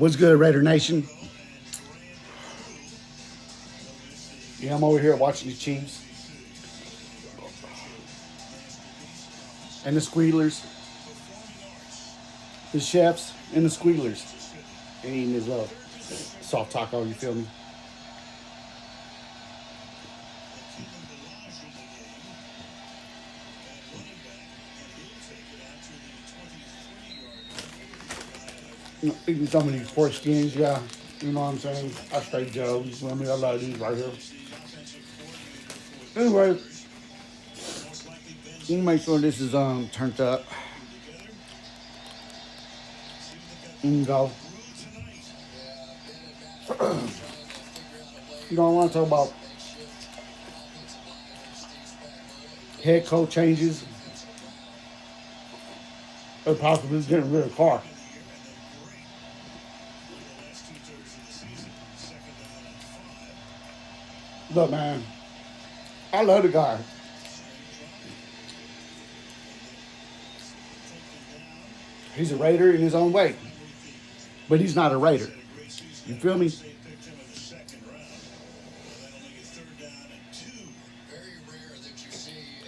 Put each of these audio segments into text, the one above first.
What's good, Raider Nation? Yeah, I'm over here watching the Chiefs and the Squealers, the Chefs and the Squealers, and eating as well. Soft taco, you feel me? Eating some of these pork skins, yeah. You know what I'm saying? I straight Joe. You feel me? I love these right here. Anyway, let me make sure this is turned up. And go. You know, I want to talk about head coach changes or possibly getting rid of Carr. Look, man, I love the guy. He's a Raider in his own way, but he's not a Raider. You feel me?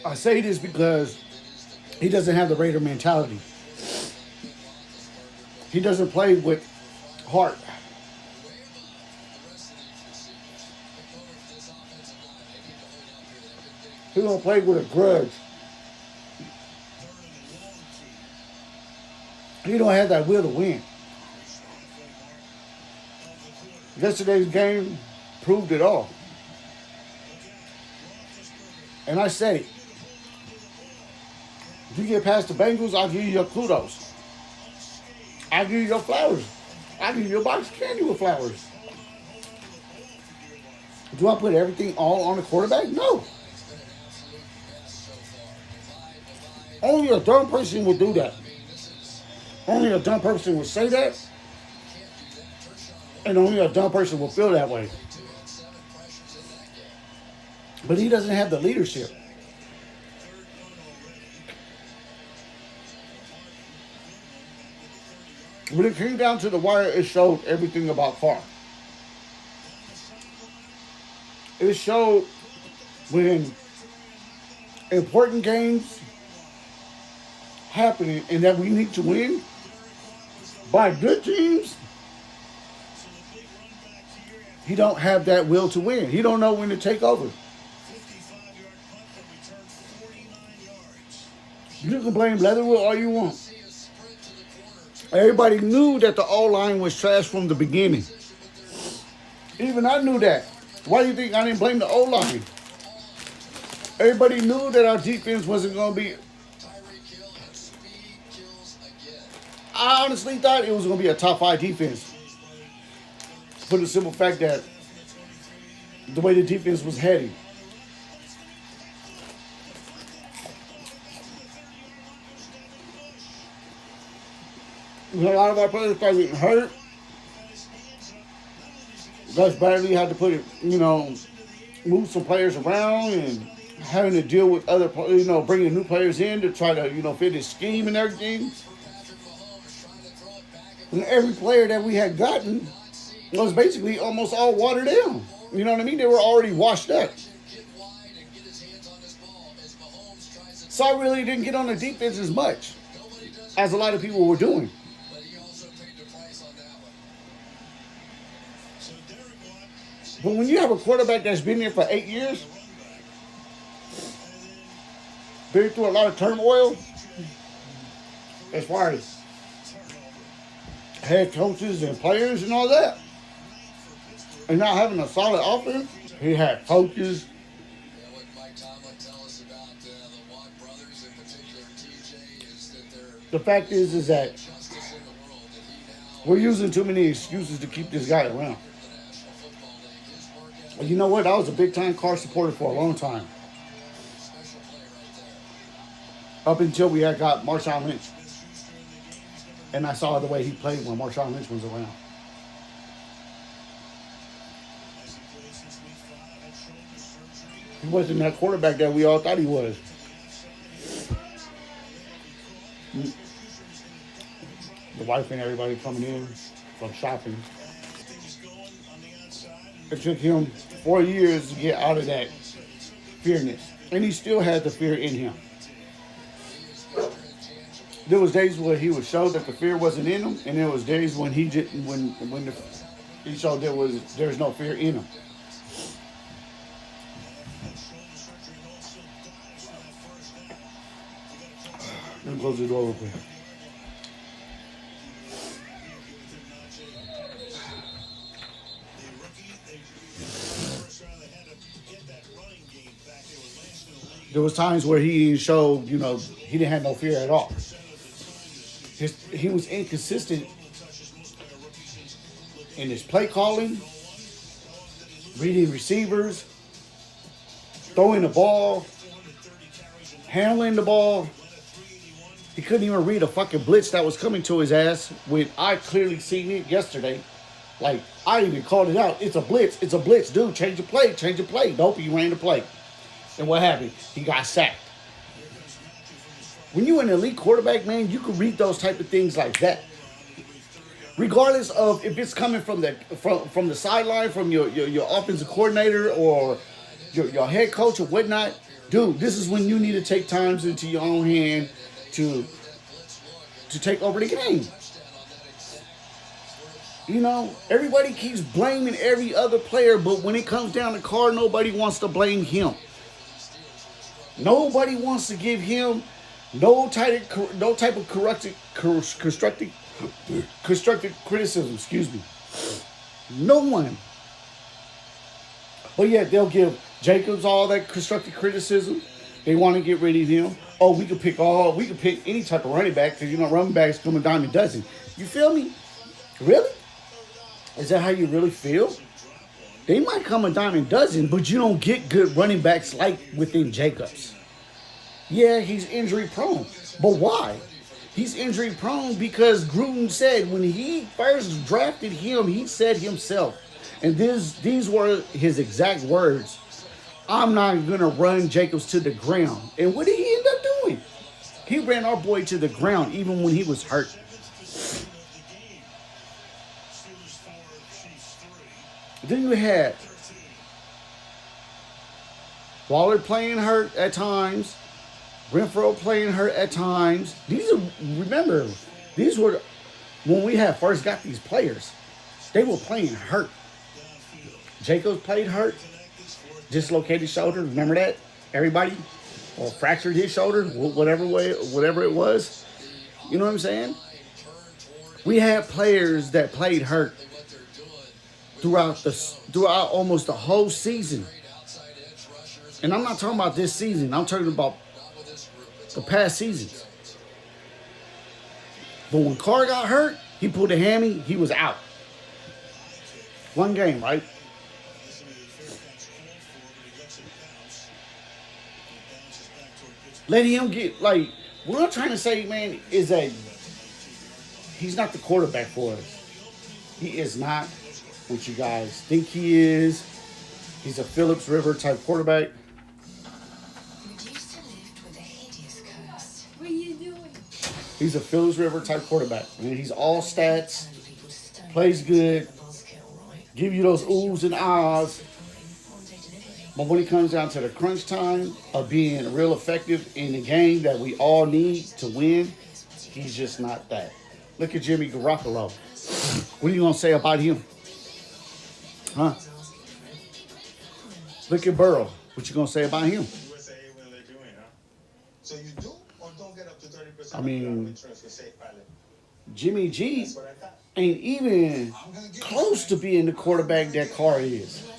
I say this because he doesn't have the Raider mentality. He doesn't play with heart. He don't play with a grudge. He don't have that will to win. Yesterday's game proved it all. And I said it. If you get past the Bengals, I'll give you your kudos. I'll give you your flowers. I'll give you a box of candy with flowers. Do I put everything all on the quarterback? No. Only a dumb person would do that. Only a dumb person would say that. And only a dumb person will feel that way. But he doesn't have the leadership. When it came down to the wire, it showed everything about Carr. It showed when important games happening and that we need to win by good teams, he don't have that will to win. He don't know when to take over. You can blame Leatherwood all you want. Everybody knew that the O-line was trash from the beginning. Even I knew that. Why do you think I didn't blame the O-line? Everybody knew that our defense wasn't going to be... I honestly thought it was going to be a top 5 defense. For the simple fact that the way the defense was heading. A lot of our players started getting hurt. Gus Bradley had to put it, move some players around and having to deal with other, bringing new players in to try to, fit his scheme and everything. And every player that we had gotten was basically almost all watered down. You know what I mean? They were already washed up. So I really didn't get on the defense as much as a lot of people were doing. But when you have a quarterback that's been there for 8 years, been through a lot of turmoil, as far as head coaches and players and all that, and not having a solid offense, he had coaches. The fact is that we're using too many excuses to keep this guy around. You know what? I was a big-time Carr supporter for a long time. Up until we had got Marshawn Lynch. And I saw the way he played when Marshawn Lynch was around. He wasn't that quarterback that we all thought he was. The wife and everybody coming in from shopping. It took him 4 years to get out of that fearness. And he still had the fear in him. There was days where he would show that the fear wasn't in him, and there was days when he didn't he showed there's no fear in him. Let me close the door real quick. There was times where he didn't show, he didn't have no fear at all. He was inconsistent in his play calling, reading receivers, throwing the ball, handling the ball. He couldn't even read a fucking blitz that was coming to his ass when I clearly seen it yesterday. Like, I even called it out. It's a blitz. It's a blitz. Dude, change the play. Change the play. Nope, he ran the play. And what happened? He got sacked. When you're an elite quarterback, man, you can read those type of things like that. Regardless of if it's coming from the sideline, from your offensive coordinator or your head coach or whatnot, dude, this is when you need to take times into your own hand to take over the game. Everybody keeps blaming every other player, but when it comes down to Carr, nobody wants to blame him. Nobody wants to give him no type of constructive criticism. Excuse me. No one. But yet they'll give Jacobs all that constructive criticism. They want to get rid of him. Oh, we could pick any type of running back because running backs come a dime a dozen. You feel me? Really? Is that how you really feel? They might come a dime a dozen, but you don't get good running backs like within Jacobs. Yeah, he's injury prone. But why? He's injury prone because Gruden said when he first drafted him, he said himself, and these were his exact words, I'm not going to run Jacobs to the ground. And what did he end up doing? He ran our boy to the ground even when he was hurt. Then you had Waller playing hurt at times. Renfro playing hurt at times. Remember, these were when we had first got these players. They were playing hurt. Jacobs played hurt. Dislocated shoulder. Remember that? Everybody? Or fractured his shoulder. Whatever it was. You know what I'm saying? We had players that played hurt throughout almost the whole season. And I'm not talking about this season. I'm talking about the past seasons. But when Carr got hurt, he pulled a hammy, he was out. One game, right? Let him get, what I'm trying to say, man, is that he's not the quarterback for us. He is not what you guys think he is. He's a Phillips River type quarterback. He's a Phillips River type quarterback. I mean, he's all stats, plays good, give you those oohs and ahs. But when it comes down to the crunch time of being real effective in the game that we all need to win, he's just not that. Look at Jimmy Garoppolo. What are you going to say about him? Huh? Look at Burrow. What you going to say about him? So you do or don't get up to 30%? I mean, Jimmy G ain't even close to being the quarterback that Carr is.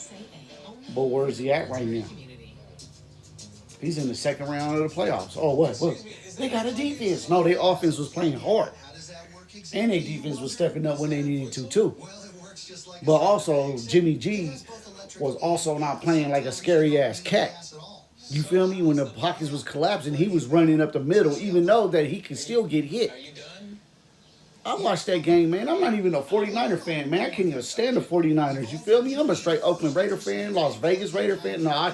But where is he at right now? He's in the second round of the playoffs. Oh, what? They got a defense. No, their offense was playing hard. And their defense was stepping up when they needed to, too. But also, Jimmy G was also not playing like a scary-ass cat. You feel me? When the pockets was collapsing, he was running up the middle, even though that he could still get hit. I watched that game, man. I'm not even a 49er fan, man. I can't even stand the 49ers. You feel me? I'm a straight Oakland Raider fan, Las Vegas Raider fan. No,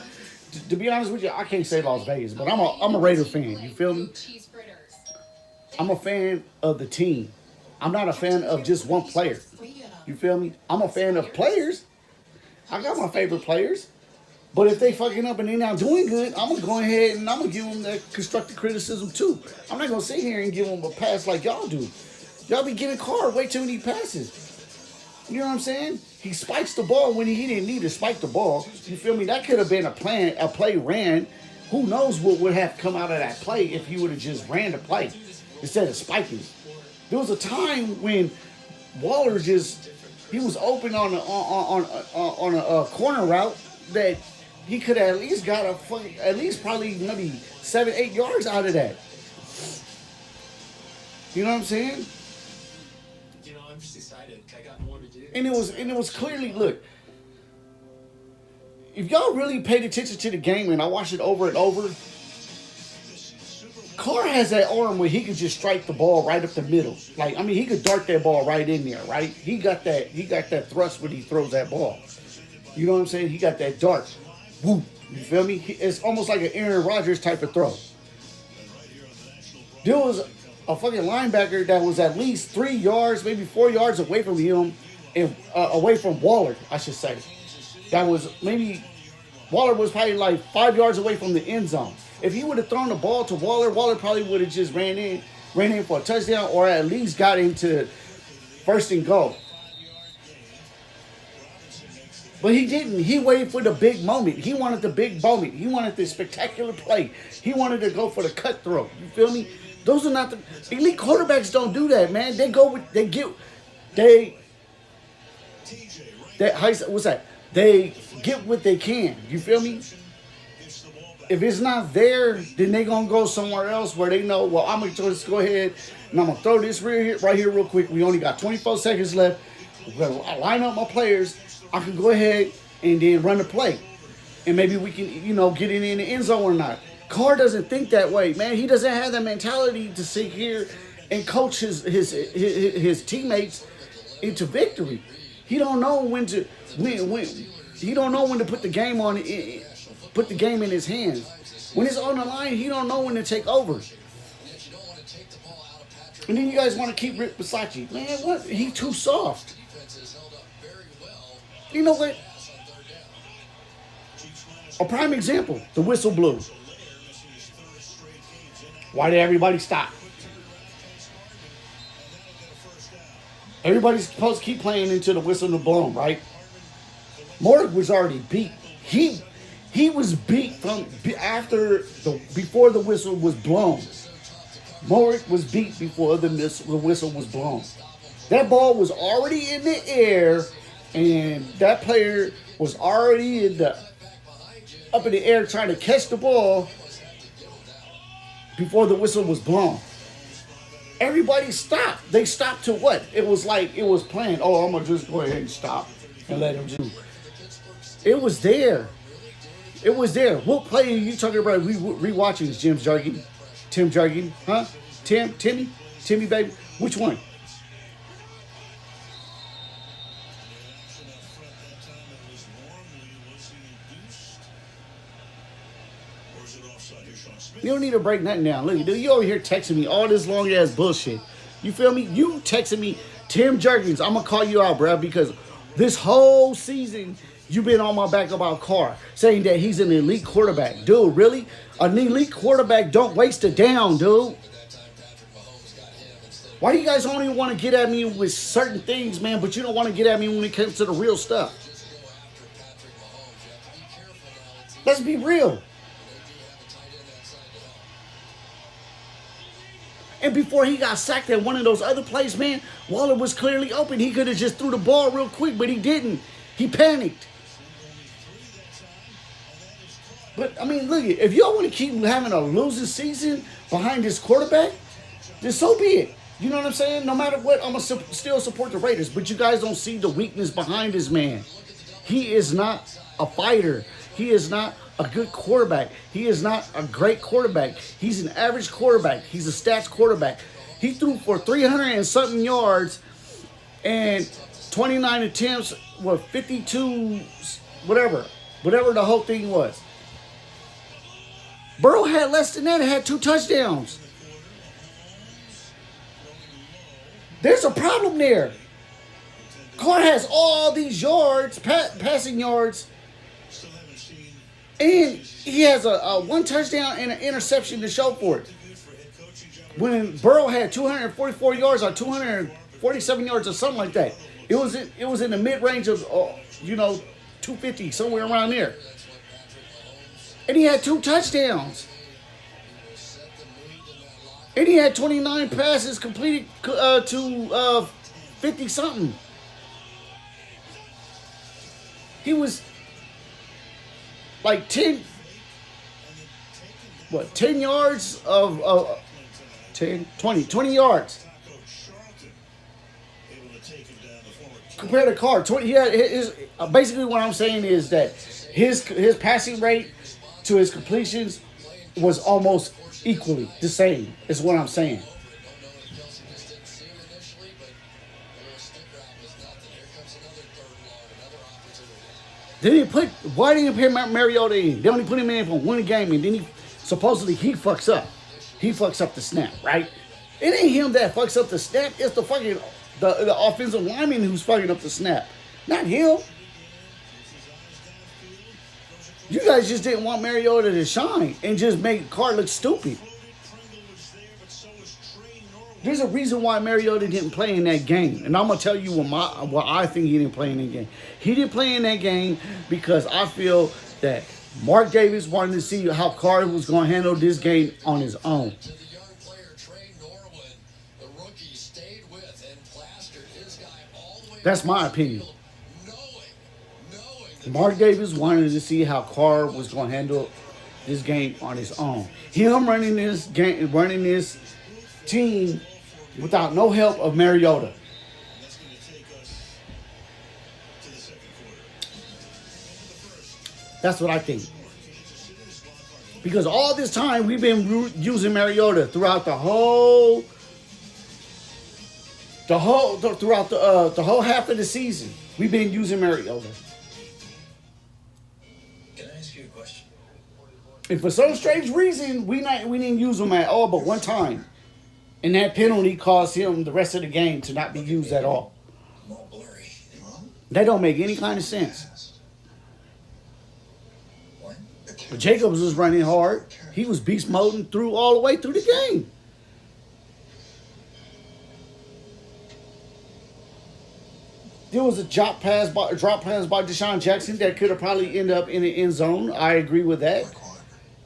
to be honest with you, I can't say Las Vegas, but I'm a Raider fan. You feel me? I'm a fan of the team. I'm not a fan of just one player. You feel me? I'm a fan of players. I got my favorite players. But if they fucking up and they not doing good, I'm going to go ahead and I'm going to give them that constructive criticism too. I'm not going to sit here and give them a pass like y'all do. Y'all be giving Carr way too many passes. You know what I'm saying? He spikes the ball when he didn't need to spike the ball. You feel me? That could have been a play ran. Who knows what would have come out of that play if he would have just ran the play instead of spiking. There was a time when Waller he was open on a corner route that he could have at least got probably maybe 7-8 yards out of that. You know what I'm saying? I'm just excited. I got more to do. And it was clearly, look, if y'all really paid attention to the game and I watched it over and over, Carr has that arm where he could just strike the ball right up the middle. Like, I mean, he could dart that ball right in there, right? He got that thrust when he throws that ball. You know what I'm saying? He got that dart. Woo. You feel me? It's almost like an Aaron Rodgers type of throw. There was a fucking linebacker that was at least 3 yards, maybe 4 yards away from him, and away from Waller, I should say. That was maybe Waller was probably like 5 yards away from the end zone. If he would have thrown the ball to Waller, Waller probably would have just ran in for a touchdown, or at least got into first and goal. But he didn't. He waited for the big moment. He wanted the big moment. He wanted the spectacular play. He wanted to go for the cutthroat. You feel me? Those are not the elite quarterbacks. Don't do that, man. They go with they get what's that? They get what they can. You feel me? If it's not there, then they gonna go somewhere else where they know. Well, I'm gonna just go ahead and I'm gonna throw this right here real quick. We only got 24 seconds left. We're gonna line up my players. I can go ahead and then run the play, and maybe we can, get it in the end zone or not. Carr doesn't think that way, man. He doesn't have that mentality to sit here and coach his teammates into victory. He don't know when to he don't know when to put the game in his hands. When it's on the line, he don't know when to take over. And then you guys want to keep Rick Bisaccia. Man, what? He too soft. You know what? A prime example, the whistle blew. Why did everybody stop? Everybody's supposed to keep playing until the whistle was blown, right? Morg was already beat. He was beat before the whistle was blown. Morg was beat before the whistle was blown. That ball was already in the air, and that player was already up in the air trying to catch the ball before the whistle was blown. Everybody stopped. They stopped to what? It was like it was planned. Oh, I'm going to just go ahead and stop and let him do. It was there. It was there. What play are you talking about rewatching this, Tim Jargin? Huh? Timmy, baby? Which one? You don't need to break nothing down. Look, dude, you over here texting me all this long ass bullshit. You feel me? You texting me, Tim Jerkins. I'm gonna call you out, bro, because this whole season you've been on my back about Carr, saying that he's an elite quarterback. Dude, really? An elite quarterback don't waste a down, dude. Why do you guys only want to get at me with certain things, man, but you don't want to get at me when it comes to the real stuff? Let's be real. And before he got sacked at one of those other plays, man, Waller was clearly open. He could have just threw the ball real quick, but he didn't. He panicked. But, I mean, look, if y'all want to keep having a losing season behind this quarterback, then so be it. You know what I'm saying? No matter what, I'm going to still support the Raiders. But you guys don't see the weakness behind this man. He is not a fighter. He is not a good quarterback. He is not a great quarterback. He's an average quarterback. He's a stats quarterback. He threw for 300 and something yards and 29 attempts, 52, whatever the whole thing was. Burrow had less than that and had 2 touchdowns. There's a problem there. Carr has all these yards, passing yards, and he has a one touchdown and an interception to show for it. When Burrow had 244 yards or 247 yards or something like that, it was in the mid range of 250, somewhere around there, and he had 2 touchdowns, and he had 29 passes completed to 50 something. He was like 10 yards of 10, 20 yards compared to Carr. 20. Yeah, basically what I'm saying is that his passing rate to his completions was almost equally the same. Is what I'm saying. Why didn't he put Mariota in? They only put him in for one game, and then he fucks up. He fucks up the snap, right? It ain't him that fucks up the snap. It's the fucking the offensive lineman who's fucking up the snap, not him. You guys just didn't want Mariota to shine and just make Carr look stupid. There's a reason why Mariota didn't play in that game. And I'm going to tell you what I think he didn't play in that game. He didn't play in that game because I feel that Mark Davis wanted to see how Carr was going to handle this game on his own. That's my opinion. Mark Davis wanted to see how Carr was going to handle this game on his own. Him running this team without no help of Mariota. That's what I think. Because all this time we've been using Mariota throughout the whole half of the season. We've been using Mariota. Can I ask you a question? And for some strange reason, we didn't use him at all but one time. And that penalty caused him the rest of the game to not be used at all. That don't make any kind of sense. But Jacobs was running hard. He was beast moding all the way through the game. There was a drop pass by Deshaun Jackson that could have probably ended up in the end zone. I agree with that.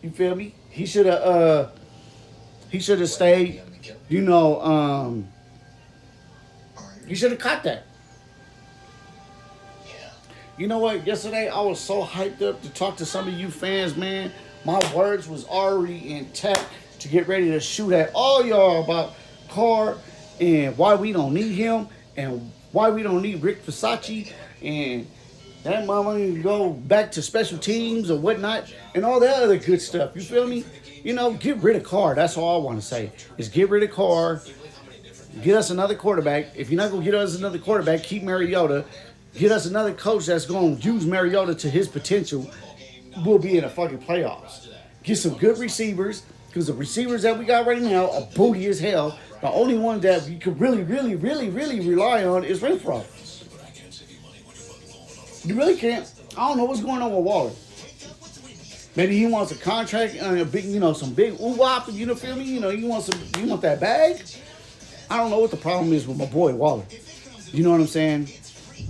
You feel me? He should have stayed. He should have caught that. You know what? Yesterday I was so hyped up to talk to some of you fans, man. My words was already intact to get ready to shoot at all y'all about Carr and why we don't need him and why we don't need Rick Versace and that mama can go back to special teams or whatnot and all that other good stuff. You feel me? Get rid of Carr. That's all I want to say is get rid of Carr. Get us another quarterback. If you're not going to get us another quarterback, keep Mariota. Get us another coach that's going to use Mariota to his potential. We'll be in the fucking playoffs. Get some good receivers because the receivers that we got right now are booty as hell. The only one that we could really, really, really, really rely on is Renfrow. You really can't. I don't know what's going on with Waller. Maybe he wants a contract and a big, some big ooh-wop. You feel me? You want that bag. I don't know what the problem is with my boy Waller. You know what I'm saying?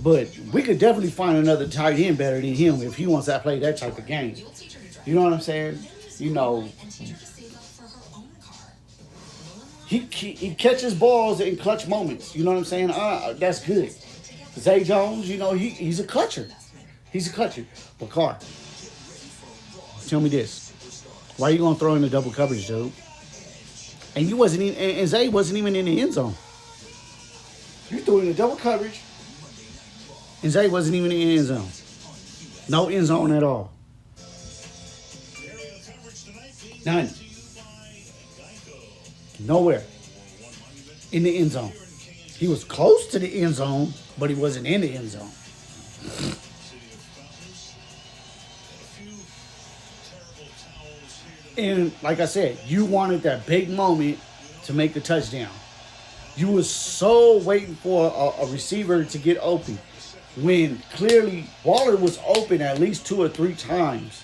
But we could definitely find another tight end better than him if he wants to play that type of game. You know what I'm saying? He catches balls in clutch moments. You know what I'm saying? That's good. Zay Jones, he's a clutcher. He's a clutcher. But Carr, tell me this. Why are you going to throw in the double coverage, dude? And you wasn't even, and Zay wasn't even in the end zone. You threw in the double coverage. And Zay wasn't even in the end zone. No end zone at all. None. Nowhere. In the end zone. He was close to the end zone, but he wasn't in the end zone. And like I said, you wanted that big moment to make the touchdown. You was so waiting for a receiver to get open when clearly Waller was open at least 2 or 3 times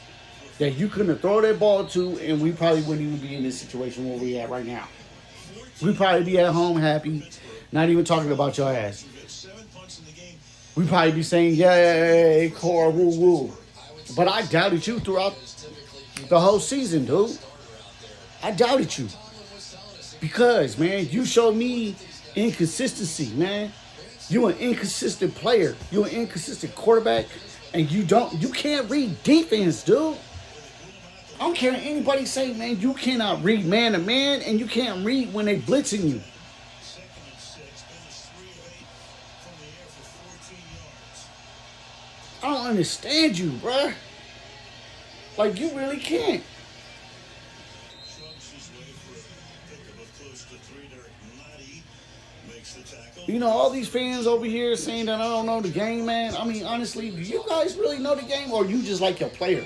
that you couldn't throw that ball to, and we probably wouldn't even be in this situation where we at right now. We'd probably be at home happy, not even talking about your ass. We'd probably be saying, yay, core, woo, woo. But I doubted you throughout the whole season, dude. I doubted you. Because, man, you showed me inconsistency, man. You're an inconsistent player. You're an inconsistent quarterback. And you can't read defense, dude. I don't care what anybody say, man. You cannot read man to man, and you can't read when they blitzing you. I don't understand you, bruh. Like, you really can't. You know, all these fans over here saying that I don't know the game, man. I mean, honestly, do you guys really know the game, or you just like your player?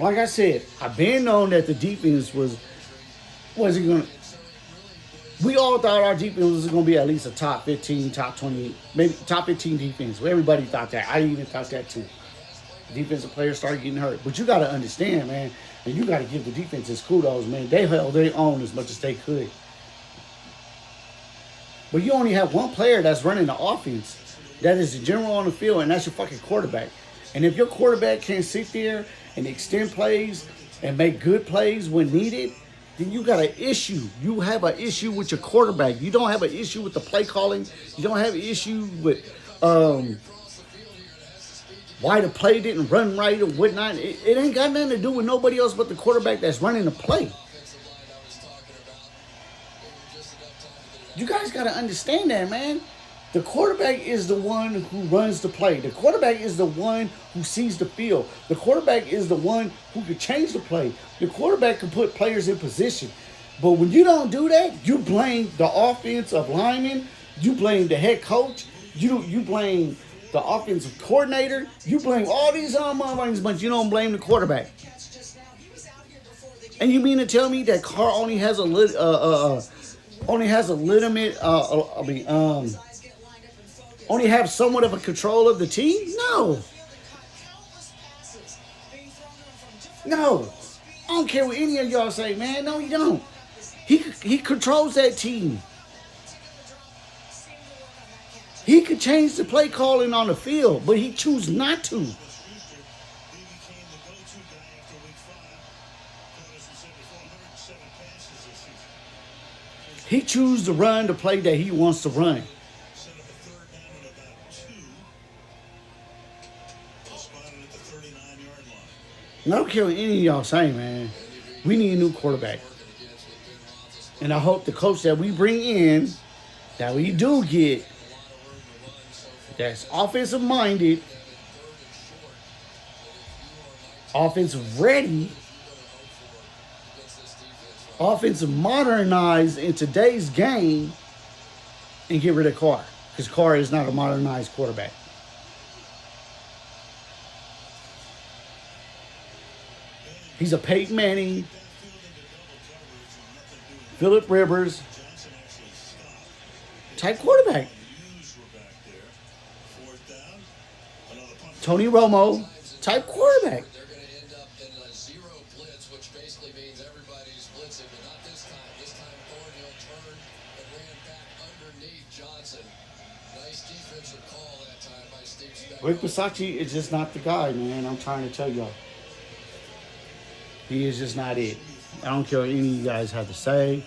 Like I said, I've been known that the defense wasn't going to. We all thought our defense was going to be at least a top 15, top 20, maybe top 15 defense. Everybody thought that. I even thought that too. Defensive players started getting hurt. But you got to understand, man, and you got to give the defenses kudos, man. They held their own as much as they could. But you only have one player that's running the offense. That is the general on the field, and that's your fucking quarterback. And if your quarterback can't sit there and extend plays and make good plays when needed, then you got an issue. You have an issue with your quarterback. You don't have an issue with the play calling. You don't have an issue with why the play didn't run right or whatnot. It ain't got nothing to do with nobody else but the quarterback that's running the play. You guys got to understand that, man. The quarterback is the one who runs the play. The quarterback is the one who sees the field. The quarterback is the one who can change the play. The quarterback can put players in position. But when you don't do that, you blame the offensive lineman. You blame the head coach. You blame the offensive coordinator. You blame all these other motherfuckers, but you don't blame the quarterback. And you mean to tell me that Carr only has a only have somewhat of a control of the team? No. No. I don't care what any of y'all say, man. No, he don't. He controls that team. He could change the play calling on the field, but he chooses not to. He chooses to run the play that he wants to run. And I don't care what any of y'all say, man. We need a new quarterback. And I hope the coach that we bring in, that we do get, that's offensive minded, offensive ready, offensive modernized in today's game, and get rid of Carr. Because Carr is not a modernized quarterback. He's a Peyton Manning, Phillip Rivers type quarterback. Tony Romo type quarterback. They're going to end up in a zero blitz, which basically means everybody's blitzing, but not this time. This time Thornhill turned and ran back underneath Johnson. Nice defensive call that time by Steve Spagnuolo. Rick Bisaccia is just not the guy, man. I'm trying to tell y'all. He is just not it. I don't care what any of you guys have to say.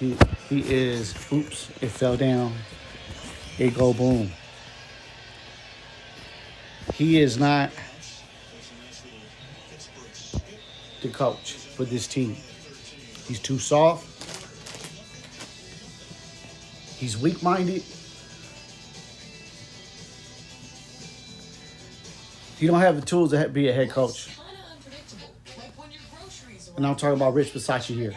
He is, oops, it fell down. It go boom. He is not the coach for this team. He's too soft. He's weak-minded. He don't have the tools to be a head coach. And I'm talking about Rich Bisaccia here.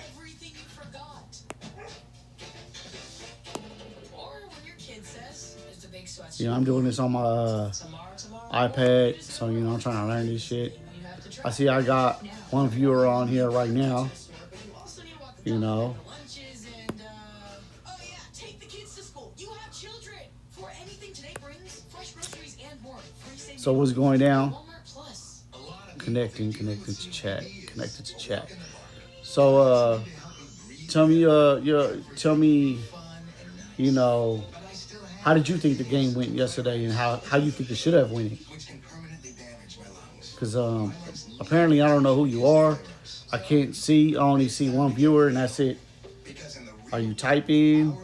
You know, I'm doing this on my iPad, so, you know, I'm trying to learn this shit. I see I got one viewer on here right now, you know. So what's going down? Walmart Plus. Connecting to chat. Connected to chat. So tell me you know, how did you think the game went yesterday, and how you think it should have went? Because apparently I don't know who you are. I can't see. I only see one viewer, and that's it. Are you typing?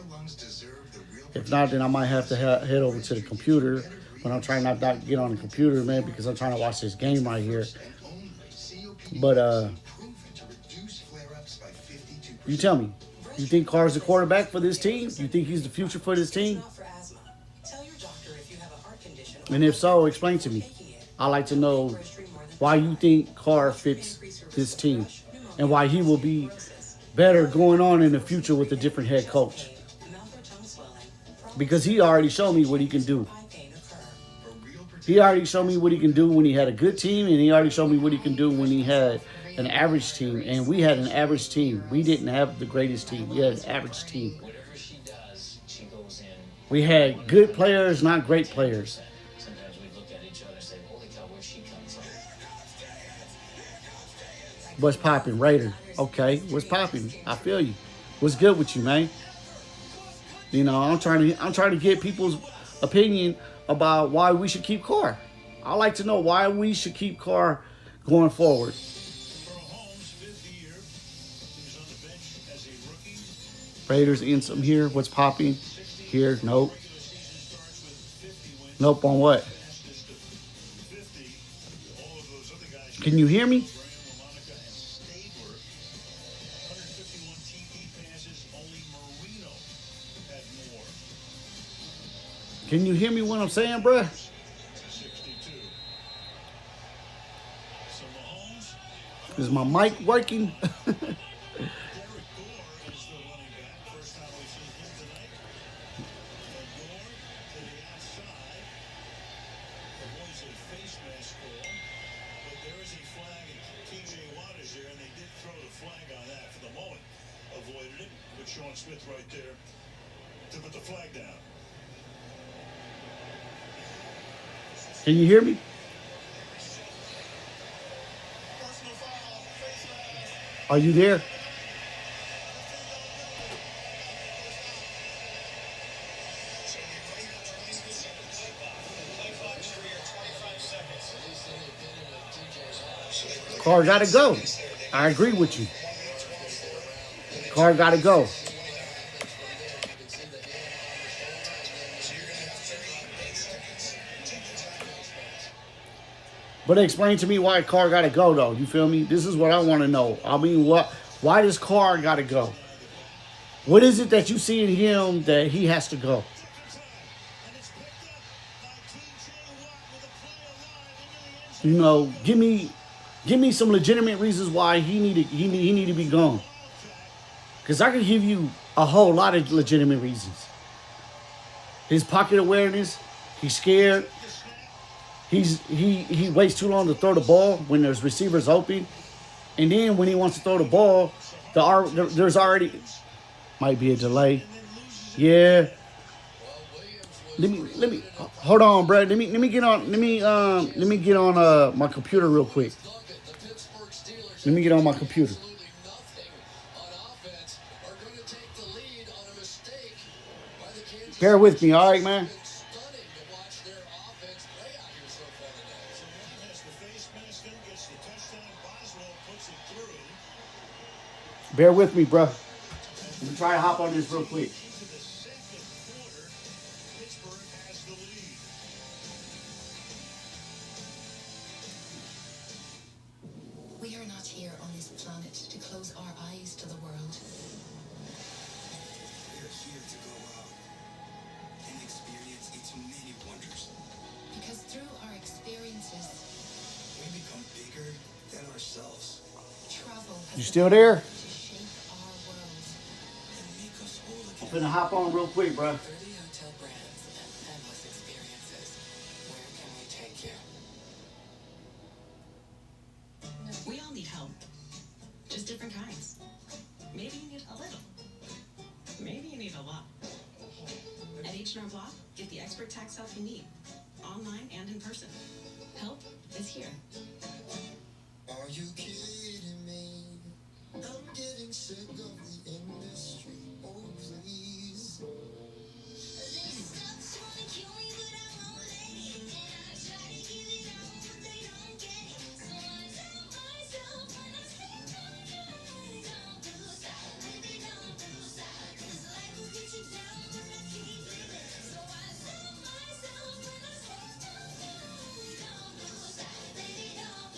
If not, then I might have to head over to the computer. But I'm trying not to get on the computer, man, because I'm trying to watch this game right here. But you tell me. You think Carr's the quarterback for this team? You think he's the future for this team? And if so, explain to me. I'd like to know why you think Carr fits this team and why he will be better going on in the future with a different head coach. Because he already showed me what he can do. He already showed me what he can do when he had a good team, and he already showed me what he can do when he had an average team. And we had an average team. We didn't have the greatest team. We had an average team. Whatever she does, she goes in. We had good players, not great players. Sometimes we look at each other and say, holy cow, where'd she come from? What's popping? Raider. Okay, what's popping? I feel you. What's good with you, man? You know, I'm trying to get people's opinion about why we should keep Carr. I'd like to know why we should keep Carr going forward. Raiders in some here. What's popping? Here, nope. Nope on what? Can you hear me? Can you hear me what I'm saying, bruh? Is my mic working? Sean Smith right there to put the flag down. Can you hear me? Are you there? Carr gotta go. I agree with you. Carr gotta go. But explain to me why Carr gotta go, though. You feel me? This is what I want to know. I mean, why does Carr gotta go? What is it that you see in him that he has to go? You know, give me some legitimate reasons why he need to be gone. Because I can give you a whole lot of legitimate reasons. His pocket awareness, he's scared. He waits too long to throw the ball when there's receivers open. And then when he wants to throw the ball, there's already might be a delay. Yeah. Let me hold on, bro. Let me get on my computer real quick. Let me get on my computer. Bear with me, all right, man? Bear with me, bro. Let me try to hop on this real quick. We are not here on this planet to close our eyes to the world. We are here to go out and experience its many wonders. Because through our experiences, We become bigger than ourselves travel You still there? to shape our world. and make us whole I'm again. finna hop on real quick, bro. 30 hotel brands and endless experiences. Where can we take you? We all need help. Just different kinds. Maybe you need a little. Maybe you need a lot. At H&R Block, get the expert tax help you need, online and in person. is here. Are you kidding me? I'm getting sick of the industry. Oh, please.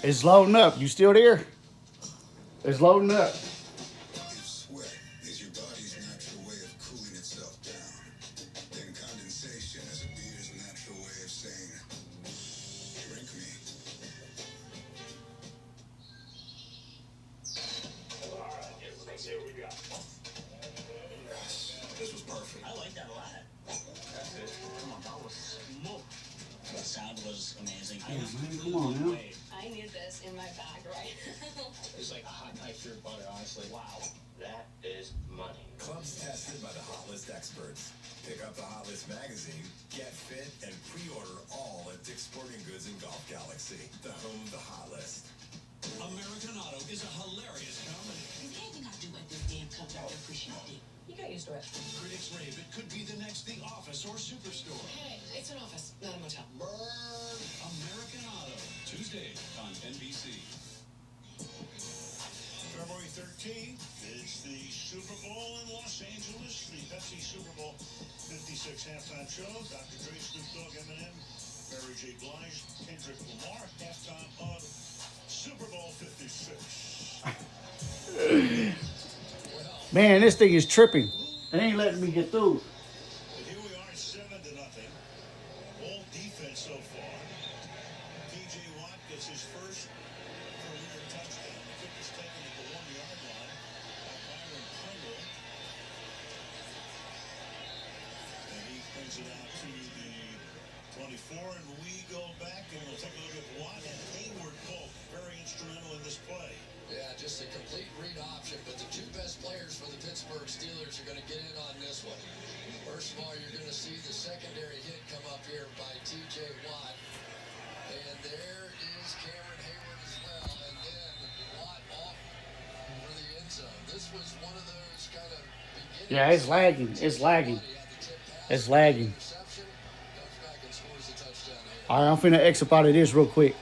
It's loading up. You still there? It's loading up. If sweat is your body's natural way of cooling itself down, then condensation is a beer's natural way of saying, drink me. Let's see what we got. Yes, this was perfect. I like that a lot. That's it. Come on, that was smoke. The sound was amazing. Yeah, man, come on now. I need this in my bag right now. It's like a hot knife through butter, honestly. Wow. That is money. Clubs tested by the Hot List experts. Pick up the Hot List magazine, get fit, and pre-order all at Dick's Sporting Goods and Golf Galaxy, the home of the Hot List. American Auto is a hilarious comedy. You can't not do what this damn comes out appreciating. You got used to it. Critics rave it could be the next The Office or Superstore. Hey, it's an office, not a motel. Burn American Auto. Tuesday on NBC. February 13th, it's the Super Bowl in Los Angeles. The Pepsi Super Bowl 56 halftime show. Dr. Dre, Snoop Dogg, Eminem, Mary J. Blige, Kendrick Lamar. Halftime of Super Bowl 56. Man, this thing is tripping. It ain't letting me get through. But here we are, 7-0. All defense so far. T.J. Watt gets his first career touchdown. The kick is taken at the 1-yard line by Byron Pringle. And he brings it out to the 24, and we go back and we'll take a look at Watt and Hayward both very instrumental in this play. Yeah, just a complete read option, but the two best players for the Pittsburgh Steelers are going to get in on this one. First of all, you're going to see the secondary hit come up here by T.J. Watt. And there is Cameron Hayward as well. And then Watt off for the end zone. This was one of those kind of beginning. Yeah, it's lagging. It's lagging. It's lagging. Interception, comes back and scores the touchdown here. All right, I'm finna exit out of this real quick.